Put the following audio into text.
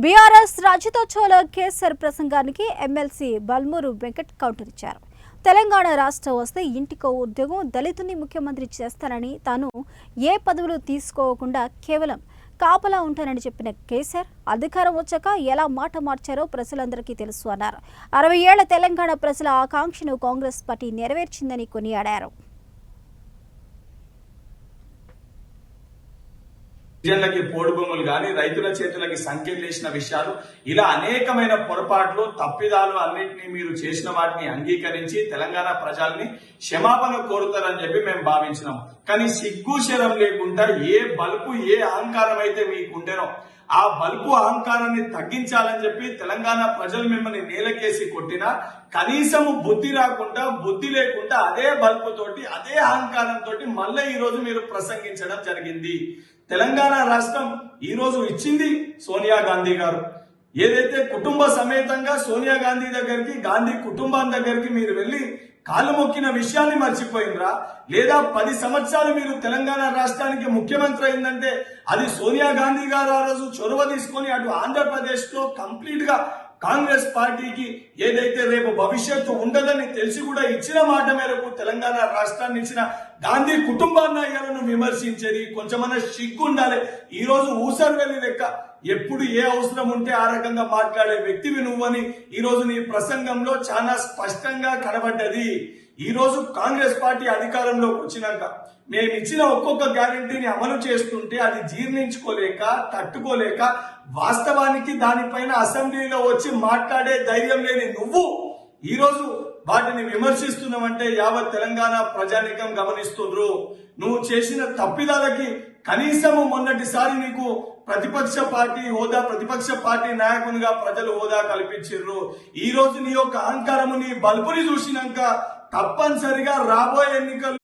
BRS రాజతోచోల kesar ప్రసంగానికి MLC Balmoor Venkat counter ఇచ్చారు. తెలంగాణ రాష్ట్రం వస్తే ఇంటికో ఉద్యోగం, దళితుని ముఖ్యమంత్రి చేస్తానని, తాను ఏ పదవులు తీసుకోకుండా కేవలం కాపలా ఉంటానని చెప్పిన కేసర్ అధికారం వచ్చాక ఎలా మాట మార్చారో ప్రజలందరికీ తెలుసు అన్నారు. 60 ఏళ్ల తెలంగాణ ప్రజల ఆకాంక్షను కాంగ్రెస్ పార్టీ నెరవేర్చిందని కొనియాడారు. గిరిజనులకి పోడు భూములు గాని, రైతుల చేతులకి సంఖ్యలేసిన విషయాలు, ఇలా అనేకమైన పొరపాట్లు, తప్పిదాలు అన్నింటినీ మీరు చేసిన వాటిని అంగీకరించి తెలంగాణ ప్రజల్ని క్షమాపణ కోరుతారని చెప్పి మేము భావించినాం. కానీ సిగ్గు శరం లేకుండా ఏ బల్పు, ఏ అహంకారం అయితే మీకుండేనో ఆ బల్పు అహంకారాన్ని తగ్గించాలని చెప్పి తెలంగాణ ప్రజలు మిమ్మల్ని నేలకేసి కొట్టినా కనీసము బుద్ధి రాకుండా, బుద్ధి లేకుండా అదే బల్పు తోటి, అదే అహంకారంతో మళ్ళీ ఈ రోజు మీరు ప్రసంగించడం జరిగింది. తెలంగాణ రాష్ట్రం ఈ రోజు ఇచ్చింది సోనియా గాంధీ గారు. ఏదైతే కుటుంబ సమేతంగా సోనియా గాంధీ దగ్గరికి, గాంధీ కుటుంబం దగ్గరికి మీరు వెళ్లి కాళ్ళు మొక్కిన విషయాన్ని మర్చిపోయిండ్రా? లేదా 10 సంవత్సరాలు మీరు తెలంగాణ రాష్ట్రానికి ముఖ్యమంత్రి అయిందంటే అది సోనియా గాంధీ గారు ఆ రోజు చొరవ తీసుకొని అటు ఆంధ్రప్రదేశ్ లో కంప్లీట్ గా కాంగ్రెస్ పార్టీకి ఏదైతే రేపు భవిష్యత్తు ఉండదని తెలిసి కూడా ఇచ్చిన మాట మేరకు తెలంగాణ రాష్ట్రాన్ని ఇచ్చిన గాంధీ కుటుంబాన్ని విమర్శించేది కొంచెమన్నా సిగ్గు ఉండాలి. ఈ రోజు ఊసర్వెల్లి లెక్క ఎప్పుడు ఏ అవసరం ఉంటే ఆ రకంగా మాట్లాడే వ్యక్తివి నువ్వని ఈ రోజు నీ ప్రసంగంలో చాలా స్పష్టంగా కనబడ్డది. ఈ రోజు కాంగ్రెస్ పార్టీ అధికారంలోకి వచ్చినాక మేము ఇచ్చిన ఒక్కొక్క గ్యారెంటీని అమలు చేస్తుంటే అది జీర్ణించుకోలేక, తట్టుకోలేక వాస్తవానికి దానిపైన అసెంబ్లీలో వచ్చి మాట్లాడే ధైర్యం లేని నువ్వు ఈ రోజు వాటిని విమర్శిస్తున్నావంటే యావత్ తెలంగాణ ప్రజానీకం గమనిస్తుండ్రు. నువ్వు చేసిన తప్పిదాలకి కనీసము మొన్నటిసారి నీకు ప్రతిపక్ష పార్టీ హోదా, ప్రతిపక్ష పార్టీ నాయకునిగా ప్రజలు హోదా కల్పించారు. ఈ రోజు నీ యొక్క అహంకారము, నీ బల్బుని చూసినాక తప్పనిసరిగా రాబోయే ఎన్నికలు